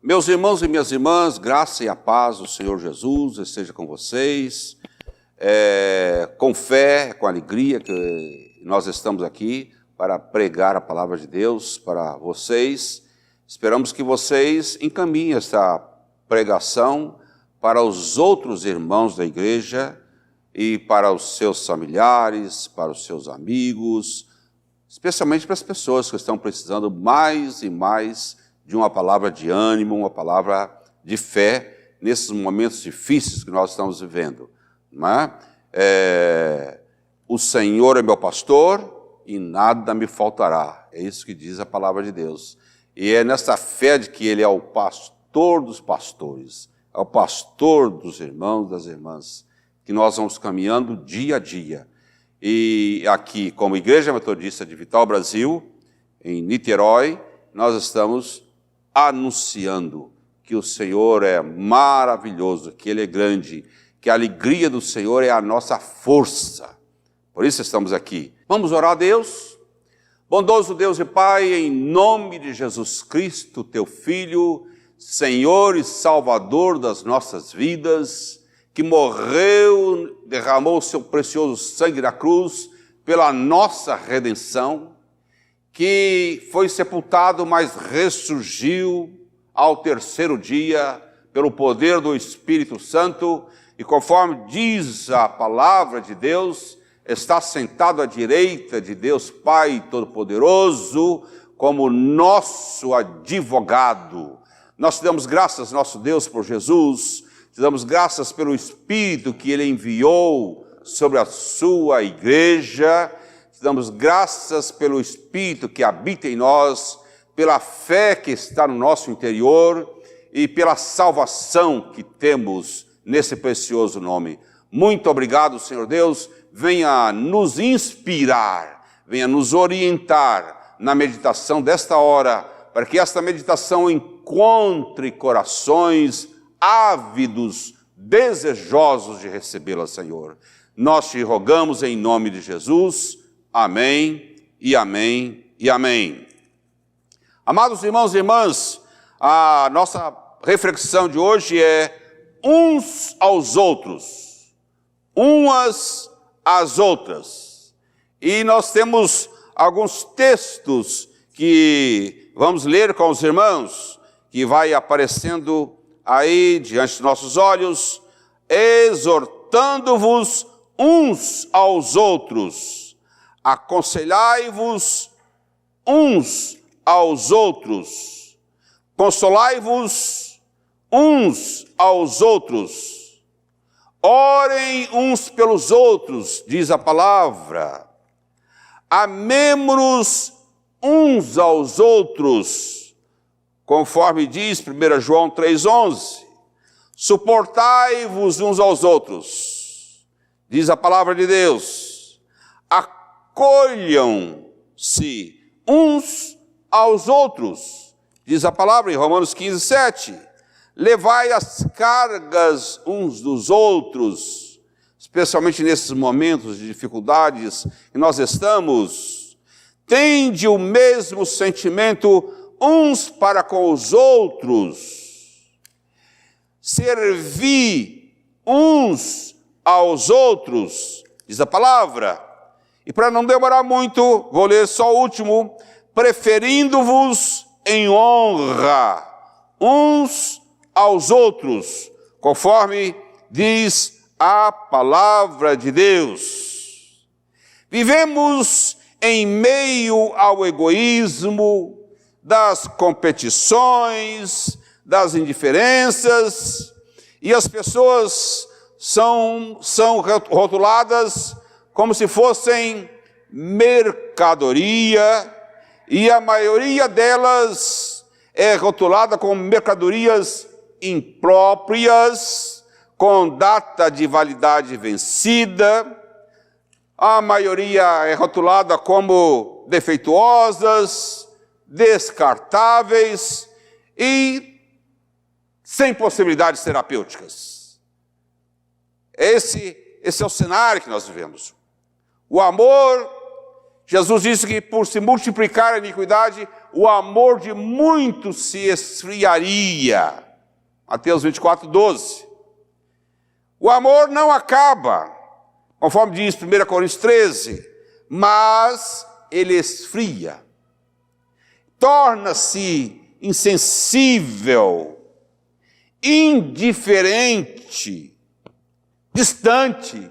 Meus irmãos e minhas irmãs, graça e a paz do Senhor Jesus esteja com vocês. Com fé, com alegria que nós estamos aqui para pregar a palavra de Deus para vocês. Esperamos que vocês encaminhem esta pregação para os outros irmãos da igreja e para os seus familiares, para os seus amigos, especialmente para as pessoas que estão precisando mais e mais de uma palavra de ânimo, uma palavra de fé nesses momentos difíceis que nós estamos vivendo. Não é? O Senhor é meu pastor e nada me faltará. É isso que diz a palavra de Deus. E é nessa fé de que Ele é o pastor dos pastores, é o pastor dos irmãos, das irmãs, que nós vamos caminhando dia a dia. E aqui, como Igreja Metodista de Vital Brasil, em Niterói, nós estamos anunciando que o Senhor é maravilhoso, que Ele é grande, que a alegria do Senhor é a nossa força. Por isso estamos aqui. Vamos orar a Deus? Bondoso Deus e Pai, em nome de Jesus Cristo, Teu Filho, Senhor e Salvador das nossas vidas, que morreu, derramou o Seu precioso sangue na cruz pela nossa redenção, que foi sepultado, mas ressurgiu ao terceiro dia pelo poder do Espírito Santo e conforme diz a palavra de Deus, está sentado à direita de Deus Pai Todo-Poderoso como nosso advogado. Nós te damos graças, nosso Deus, por Jesus, te damos graças pelo Espírito que Ele enviou sobre a sua igreja, te damos graças pelo Espírito que habita em nós, pela fé que está no nosso interior e pela salvação que temos nesse precioso nome. Muito obrigado, Senhor Deus. Venha nos inspirar, venha nos orientar na meditação desta hora, para que esta meditação encontre corações ávidos, desejosos de recebê-la, Senhor. Nós te rogamos em nome de Jesus. Amém, e amém, e amém. Amados irmãos e irmãs, a nossa reflexão de hoje é uns aos outros, umas às outras. E nós temos alguns textos que vamos ler com os irmãos, que vai aparecendo aí diante dos nossos olhos, exortando-vos uns aos outros, aconselhai-vos uns aos outros, consolai-vos uns aos outros, orem uns pelos outros, diz a palavra, amemo-nos uns aos outros, conforme diz 1 João 3,11, suportai-vos uns aos outros, diz a palavra de Deus, acolham-se uns aos outros, diz a palavra em Romanos 15:7, levai as cargas uns dos outros, especialmente nesses momentos de dificuldades que nós estamos, tende o mesmo sentimento uns para com os outros, servi uns aos outros, diz a palavra. E para não demorar muito, vou ler só o último, preferindo-vos em honra uns aos outros, conforme diz a palavra de Deus. Vivemos em meio ao egoísmo, das competições, das indiferenças, e as pessoas são rotuladas como se fossem mercadoria, e a maioria delas é rotulada como mercadorias impróprias, com data de validade vencida. A maioria é rotulada como defeituosas, descartáveis e sem possibilidades terapêuticas. Esse é o cenário que nós vivemos. O amor, Jesus disse que por se multiplicar a iniquidade, o amor de muitos se esfriaria. Mateus 24, 12. O amor não acaba, conforme diz 1 Coríntios 13, mas ele esfria. Torna-se insensível, indiferente, distante,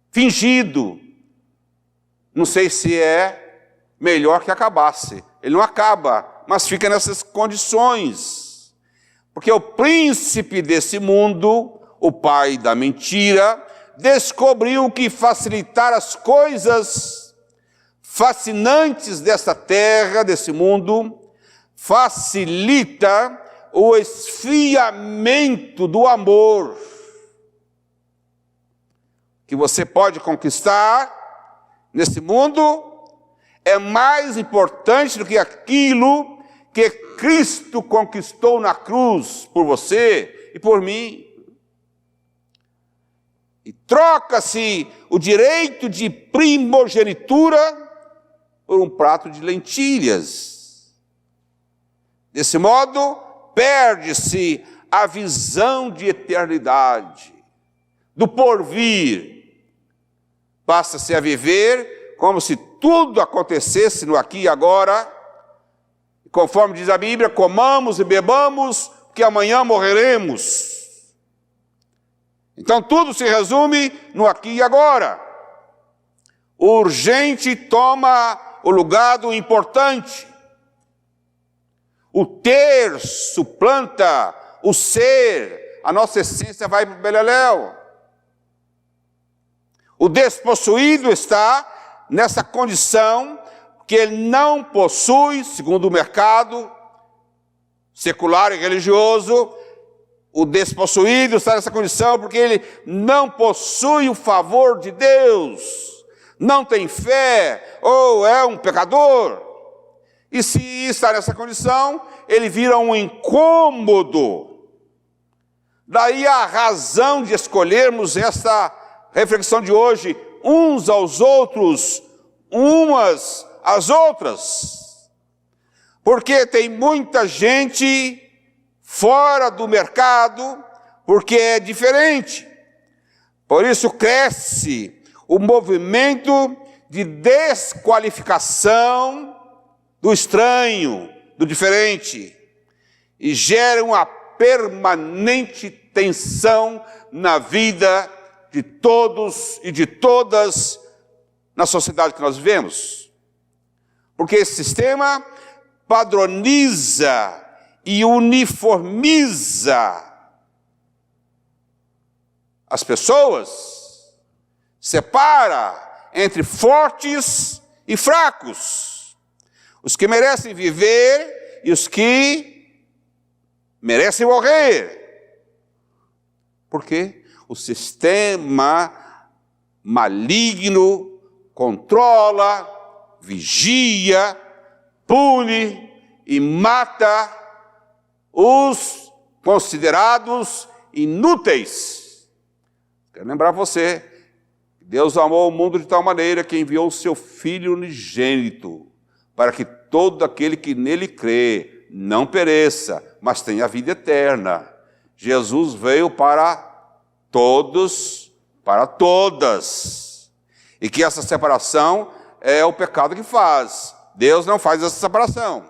fingido. Não sei se é melhor que acabasse. Ele não acaba, mas fica nessas condições. Porque o príncipe desse mundo, o pai da mentira, descobriu que facilitar as coisas fascinantes desta terra, desse mundo, facilita o esfriamento do amor que você pode conquistar nesse mundo. É mais importante do que aquilo que Cristo conquistou na cruz por você e por mim. E troca-se o direito de primogenitura por um prato de lentilhas. Desse modo, perde-se a visão de eternidade, do porvir. Passa-se a viver como se tudo acontecesse no aqui e agora. Conforme diz a Bíblia, comamos e bebamos, porque amanhã morreremos. Então tudo se resume no aqui e agora. O urgente toma o lugar do importante. O ter suplanta o ser. A nossa essência vai para o beleléu. O despossuído está nessa condição que ele não possui, segundo o mercado secular e religioso, o despossuído está nessa condição porque ele não possui o favor de Deus, não tem fé, ou é um pecador. E se está nessa condição, ele vira um incômodo. Daí a razão de escolhermos essa reflexão de hoje, uns aos outros, umas às outras. Porque tem muita gente fora do mercado, porque é diferente. Por isso cresce o movimento de desqualificação do estranho, do diferente, e gera uma permanente tensão na vida de todos e de todas na sociedade que nós vivemos. Porque esse sistema padroniza e uniformiza as pessoas, separa entre fortes e fracos, os que merecem viver e os que merecem morrer. Por quê? O sistema maligno controla, vigia, pune e mata os considerados inúteis. Quero lembrar você, Deus amou o mundo de tal maneira que enviou o seu Filho unigênito, para que todo aquele que nele crê não pereça, mas tenha a vida eterna. Jesus veio para todos, para todas. E que essa separação é o pecado que faz. Deus não faz essa separação.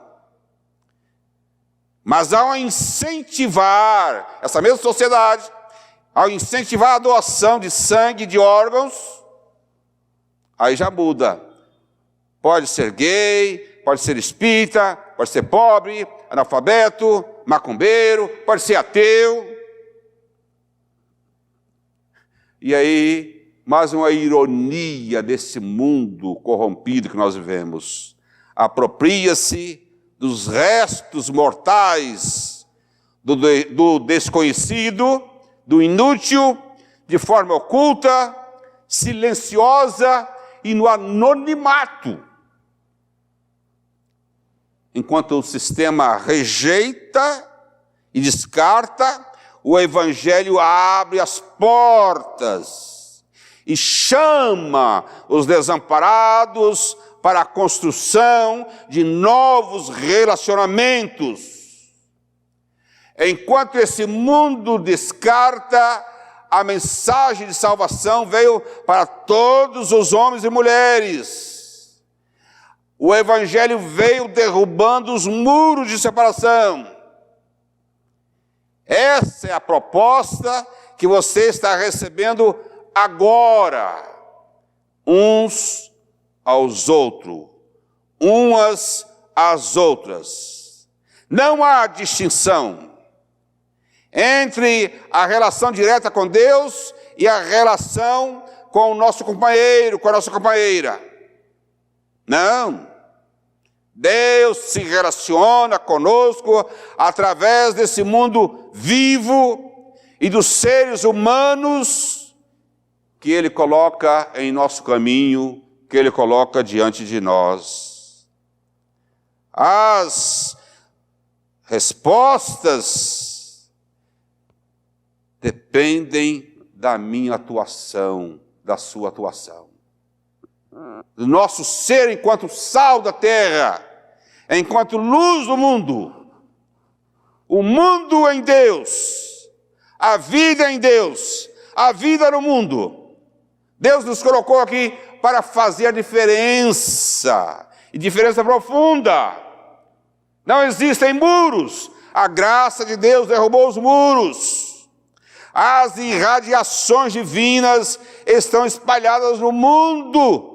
Mas ao incentivar essa mesma sociedade, ao incentivar a doação de sangue, de órgãos, aí já muda. Pode ser gay, pode ser espírita, pode ser pobre, analfabeto, macumbeiro, pode ser ateu. E aí, mais uma ironia desse mundo corrompido que nós vivemos. Apropria-se dos restos mortais, do desconhecido, do inútil, de forma oculta, silenciosa e no anonimato. Enquanto o sistema rejeita e descarta, o Evangelho abre as portas e chama os desamparados para a construção de novos relacionamentos. Enquanto esse mundo descarta, a mensagem de salvação veio para todos os homens e mulheres. O Evangelho veio derrubando os muros de separação. Essa é a proposta que você está recebendo agora, uns aos outros, umas às outras. Não há distinção entre a relação direta com Deus e a relação com o nosso companheiro, com a nossa companheira. Não. Deus se relaciona conosco através desse mundo vivo e dos seres humanos que Ele coloca em nosso caminho, que Ele coloca diante de nós. As respostas dependem da minha atuação, da sua atuação. Do nosso ser enquanto sal da terra, enquanto luz do mundo. O mundo em Deus, a vida em Deus, a vida no mundo. Deus nos colocou aqui para fazer a diferença, e diferença profunda. Não existem muros, a graça de Deus derrubou os muros. As irradiações divinas estão espalhadas no mundo.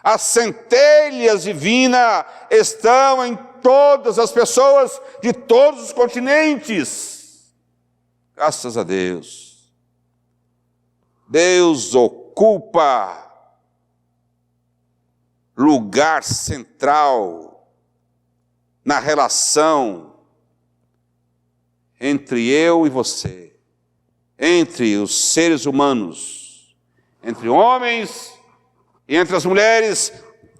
As centelhas divinas estão em todas as pessoas de todos os continentes. Graças a Deus. Deus ocupa lugar central na relação entre eu e você, entre os seres humanos, entre homens e entre as mulheres.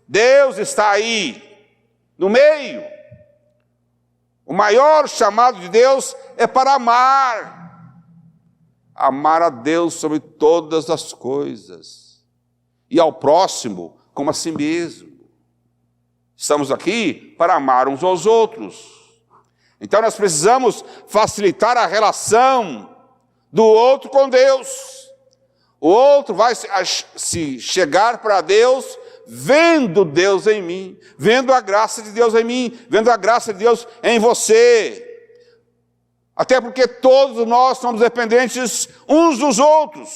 Deus está aí, no meio. O maior chamado de Deus é para amar. Amar a Deus sobre todas as coisas. E ao próximo como a si mesmo. Estamos aqui para amar uns aos outros. Então nós precisamos facilitar a relação do outro com Deus. O outro vai se chegar para Deus vendo Deus em mim, vendo a graça de Deus em mim, vendo a graça de Deus em você. Até porque todos nós somos dependentes uns dos outros.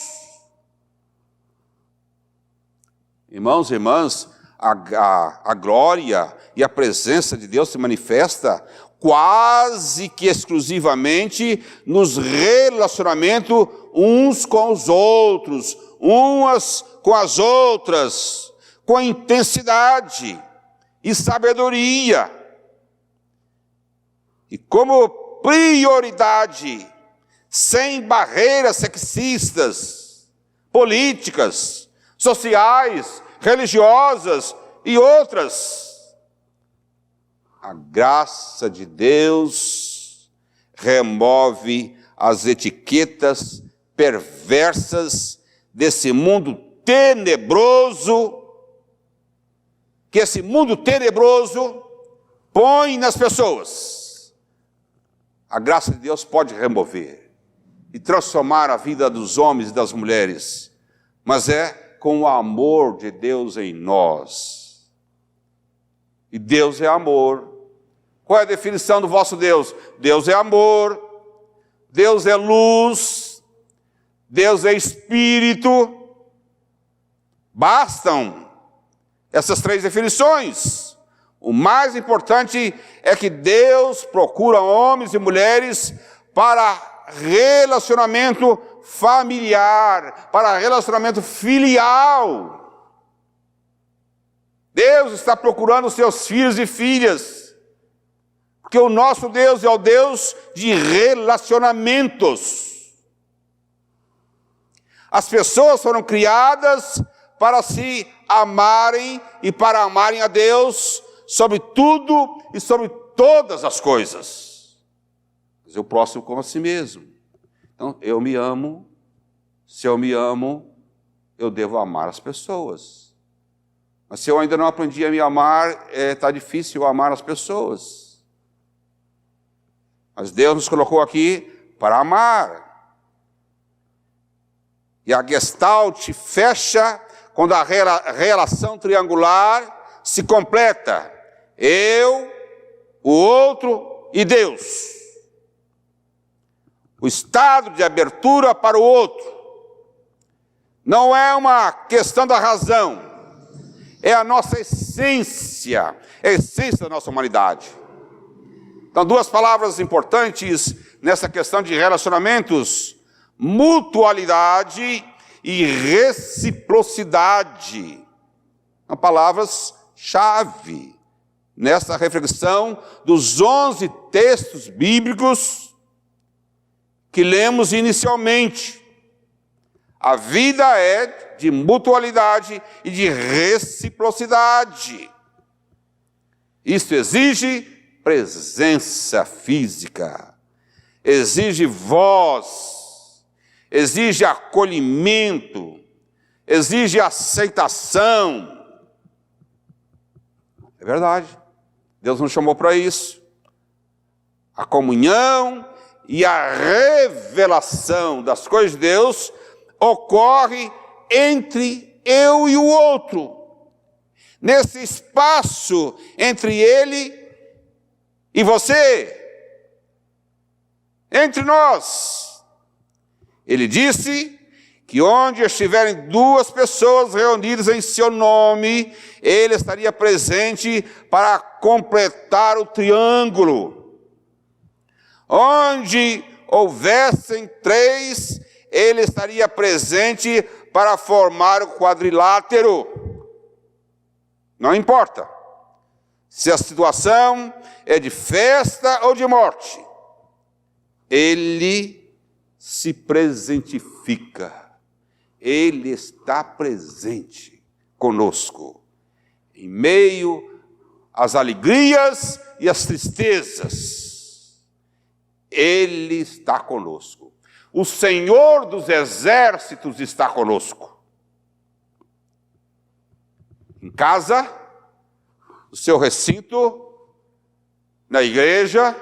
Irmãos e irmãs, a glória e a presença de Deus se manifesta quase que exclusivamente nos relacionamentos uns com os outros, umas com as outras, com intensidade e sabedoria. E como prioridade, sem barreiras sexistas, políticas, sociais, religiosas e outras. A graça de Deus remove as etiquetas perversas desse mundo tenebroso, que esse mundo tenebroso põe nas pessoas. A graça de Deus pode remover e transformar a vida dos homens e das mulheres, mas é com o amor de Deus em nós. E Deus é amor. Qual é a definição do vosso Deus? Deus é amor, Deus é luz, Deus é espírito. Bastam essas três definições. O mais importante é que Deus procura homens e mulheres para relacionamento familiar, para relacionamento filial. Deus está procurando seus filhos e filhas, porque o nosso Deus é o Deus de relacionamentos. As pessoas foram criadas para se amarem e para amarem a Deus sobre tudo e sobre todas as coisas. Mas o próximo como a si mesmo. Então, eu me amo. Se eu me amo, eu devo amar as pessoas. Mas se eu ainda não aprendi a me amar, está difícil amar as pessoas. Mas Deus nos colocou aqui para amar. E a Gestalt fecha quando a relação triangular se completa. Eu, o outro e Deus. O estado de abertura para o outro. Não é uma questão da razão. É a nossa essência. É a essência da nossa humanidade. Então, duas palavras importantes nessa questão de relacionamentos: mutualidade e reciprocidade. São palavras-chave nessa reflexão dos 11 textos bíblicos que lemos inicialmente. A vida é de mutualidade e de reciprocidade. Isso exige presença física, exige voz, exige acolhimento, exige aceitação. É verdade, Deus nos chamou para isso. A comunhão e a revelação das coisas de Deus ocorre entre eu e o outro. Nesse espaço entre ele e você, entre nós. Ele disse que onde estiverem duas pessoas reunidas em seu nome, ele estaria presente para completar o triângulo. Onde houvessem três, ele estaria presente para formar o quadrilátero. Não importa se a situação é de festa ou de morte, ele se presentifica, ele está presente conosco, em meio às alegrias e às tristezas, ele está conosco. O Senhor dos exércitos está conosco. Em casa, no seu recinto, na igreja,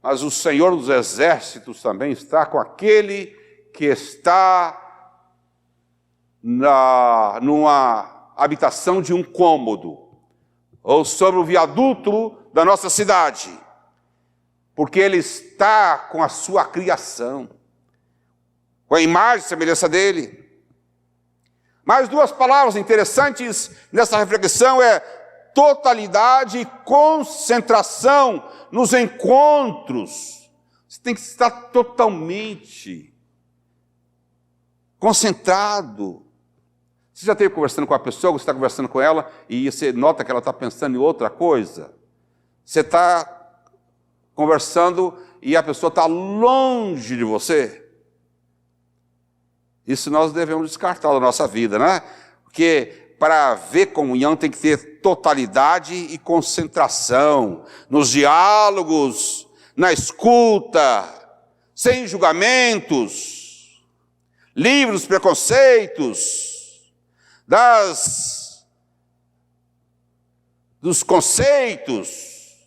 mas o Senhor dos exércitos também está com aquele que está numa habitação de um cômodo, ou sobre o viaduto da nossa cidade, porque ele está com a sua criação, com a imagem e semelhança dele. Mais duas palavras interessantes nessa reflexão é totalidade e concentração nos encontros. Você tem que estar totalmente concentrado. Você já esteve conversando com a pessoa, você está conversando com ela e você nota que ela está pensando em outra coisa? Você está conversando e a pessoa está longe de você? Isso nós devemos descartar da nossa vida, né? Porque para haver comunhão tem que ter totalidade e concentração nos diálogos, na escuta, sem julgamentos, livre dos preconceitos, dos conceitos,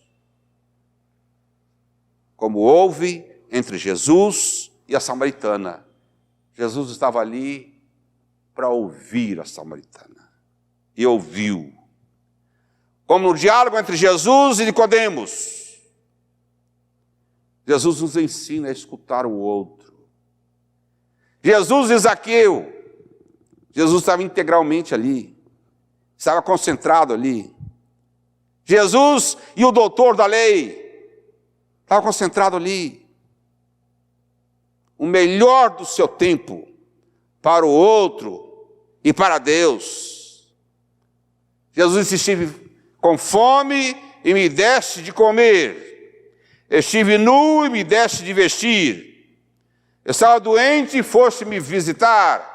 como houve entre Jesus e a samaritana. Jesus estava ali para ouvir a samaritana. E ouviu. Como no diálogo entre Jesus e Nicodemos. Jesus nos ensina a escutar o outro. Jesus e Zaqueu. Jesus estava integralmente ali. Estava concentrado ali. Jesus e o doutor da lei. Estava concentrado ali. O melhor do seu tempo para o outro e para Deus. Jesus disse: estive com fome e me deste de comer. Estive nu e me deste de vestir. Estava doente e foste me visitar.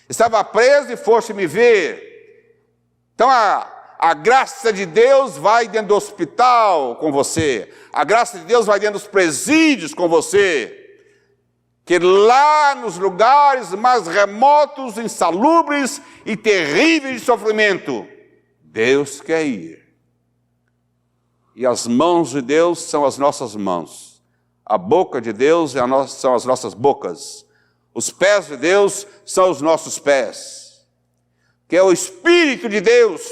Estava preso e foste me ver. Então a graça de Deus vai dentro do hospital com você. A graça de Deus vai dentro dos presídios com você. que lá nos lugares mais remotos, insalubres e terríveis de sofrimento, Deus quer ir. E as mãos de Deus são as nossas mãos. A boca de Deus são as nossas bocas. Os pés de Deus são os nossos pés. Que é o Espírito de Deus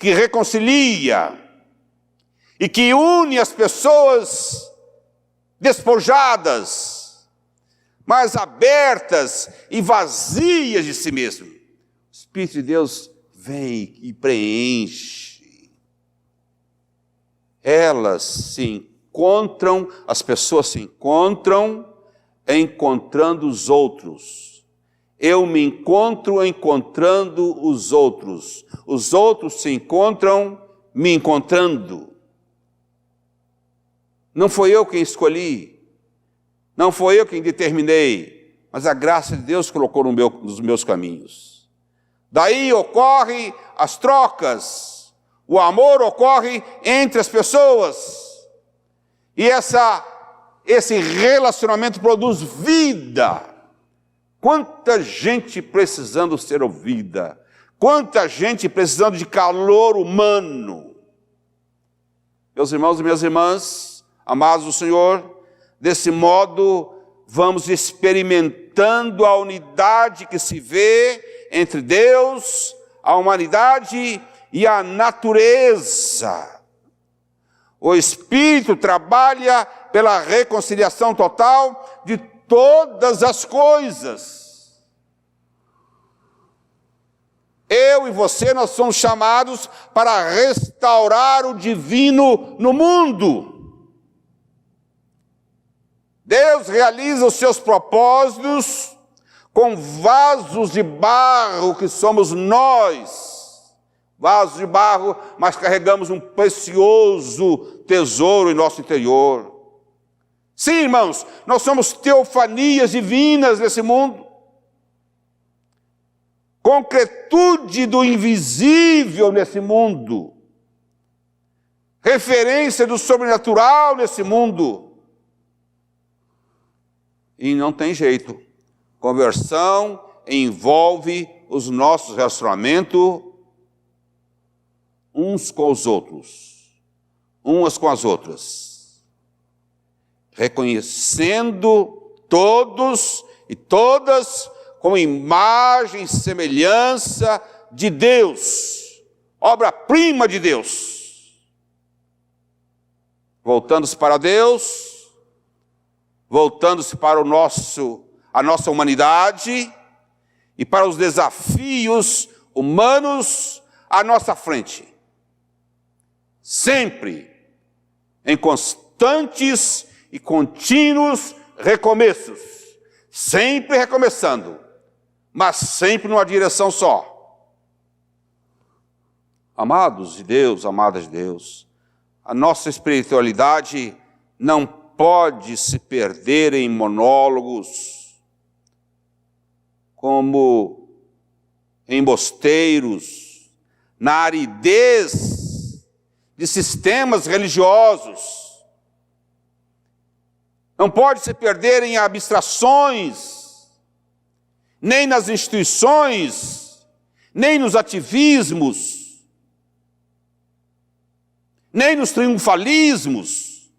que reconcilia e que une as pessoas despojadas, mas abertas e vazias de si mesmo. O Espírito de Deus vem e preenche. Elas se encontram, as pessoas se encontram encontrando os outros. Eu me encontro encontrando os outros se encontram me encontrando. Não foi eu quem escolhi, não foi eu quem determinei, mas a graça de Deus colocou nos meus caminhos. Daí ocorrem as trocas, o amor ocorre entre as pessoas, e esse relacionamento produz vida. Quanta gente precisando ser ouvida, quanta gente precisando de calor humano. Meus irmãos e minhas irmãs, amados do Senhor, desse modo vamos experimentando a unidade que se vê entre Deus, a humanidade e a natureza. O Espírito trabalha pela reconciliação total de todas as coisas. Eu e você, nós somos chamados para restaurar o divino no mundo. Deus realiza os seus propósitos com vasos de barro que somos nós. Vasos de barro, mas carregamos um precioso tesouro em nosso interior. Sim, irmãos, nós somos teofanias divinas nesse mundo. Concretude do invisível nesse mundo. Referência do sobrenatural nesse mundo. E não tem jeito. Conversão envolve os nossos relacionamentos uns com os outros, umas com as outras, reconhecendo todos e todas como imagem e semelhança de Deus, obra-prima de Deus. Voltando-se para Deus, voltando-se para a nossa humanidade e para os desafios humanos à nossa frente. Sempre em constantes e contínuos recomeços, sempre recomeçando, mas sempre numa direção só. Amados de Deus, amadas de Deus, a nossa espiritualidade não pode se perder em monólogos, como embosteiros, na aridez de sistemas religiosos. Não pode se perder em abstrações, nem nas instituições, nem nos ativismos, nem nos triunfalismos.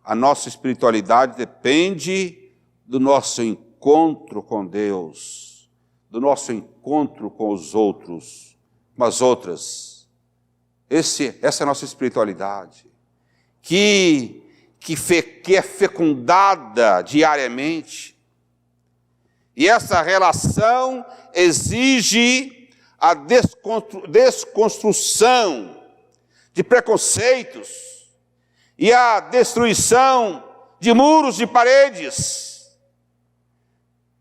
A nossa espiritualidade depende do nosso encontro com Deus, do nosso encontro com os outros, com as outras. Essa é a nossa espiritualidade, que é fecundada diariamente. E essa relação exige a desconstrução de preconceitos e a destruição de muros e paredes,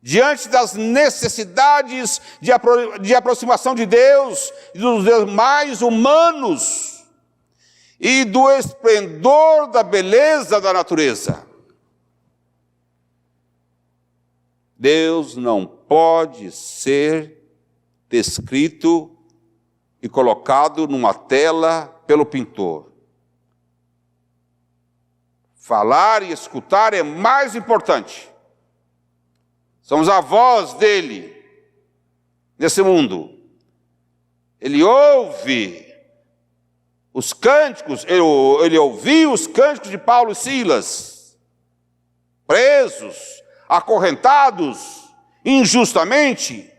diante das necessidades de aproximação de Deus e dos demais humanos e do esplendor da beleza da natureza. Deus não pode ser descrito e colocado numa tela pelo pintor. Falar e escutar é mais importante. Somos a voz dele nesse mundo. Ele ouve os cânticos, ele ouviu os cânticos de Paulo e Silas, presos, acorrentados, injustamente.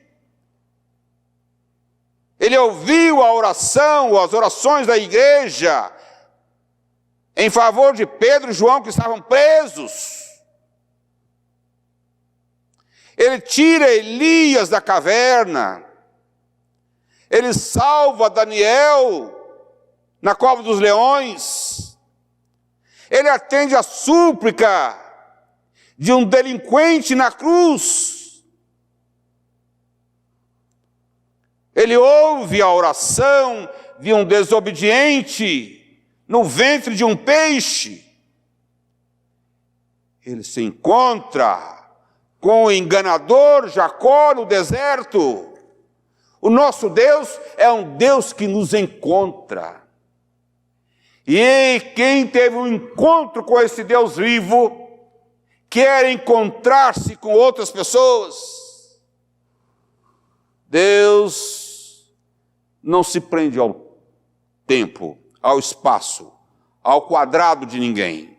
Ele ouviu a oração, as orações da igreja, em favor de Pedro e João, que estavam presos. Ele tira Elias da caverna. Ele salva Daniel na cova dos leões. Ele atende a súplica de um delinquente na cruz. Ele ouve a oração de um desobediente no ventre de um peixe. Ele se encontra com o enganador Jacó no deserto. O nosso Deus é um Deus que nos encontra. E quem teve um encontro com esse Deus vivo, quer encontrar-se com outras pessoas. Deus não se prende ao tempo, ao espaço, ao quadrado de ninguém.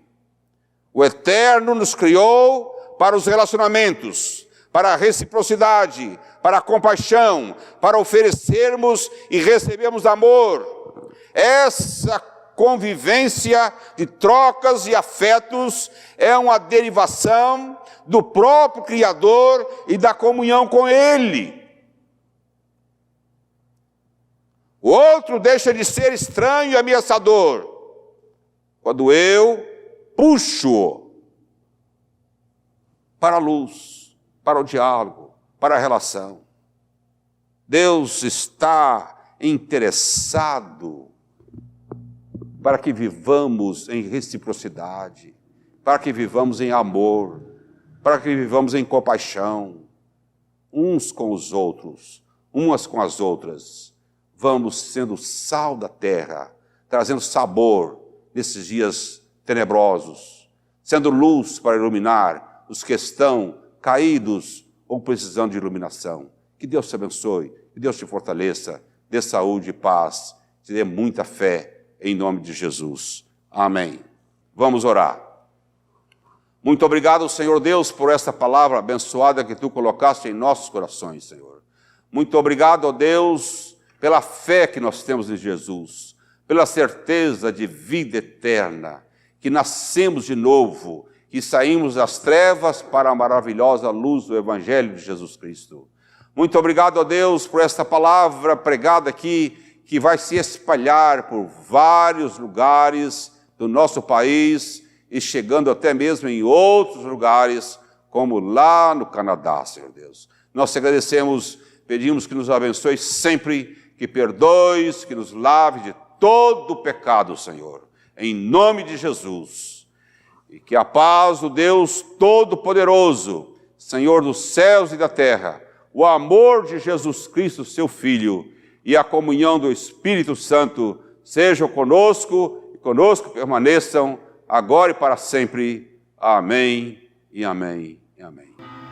O Eterno nos criou para os relacionamentos, para a reciprocidade, para a compaixão, para oferecermos e recebermos amor. Essa convivência de trocas e afetos é uma derivação do próprio Criador e da comunhão com Ele. O outro deixa de ser estranho e ameaçador quando eu puxo para a luz, para o diálogo, para a relação. Deus está interessado para que vivamos em reciprocidade, para que vivamos em amor, para que vivamos em compaixão, uns com os outros, umas com as outras. Vamos sendo sal da terra, trazendo sabor nesses dias tenebrosos, sendo luz para iluminar os que estão caídos ou precisando de iluminação. Que Deus te abençoe, que Deus te fortaleça, dê saúde e paz, te dê muita fé, em nome de Jesus. Amém. Vamos orar. Muito obrigado, Senhor Deus, por esta palavra abençoada que Tu colocaste em nossos corações, Senhor. Muito obrigado, ó Deus, pela fé que nós temos em Jesus, pela certeza de vida eterna, que nascemos de novo, que saímos das trevas para a maravilhosa luz do Evangelho de Jesus Cristo. Muito obrigado, ó Deus, por esta palavra pregada aqui, que vai se espalhar por vários lugares do nosso país e chegando até mesmo em outros lugares, como lá no Canadá, Senhor Deus. Nós te agradecemos, pedimos que nos abençoe sempre, que perdoes, que nos lave de todo o pecado, Senhor, em nome de Jesus. E que a paz do Deus Todo-Poderoso, Senhor dos céus e da terra, o amor de Jesus Cristo, seu Filho, e a comunhão do Espírito Santo sejam conosco e conosco permaneçam agora e para sempre. Amém e amém e amém.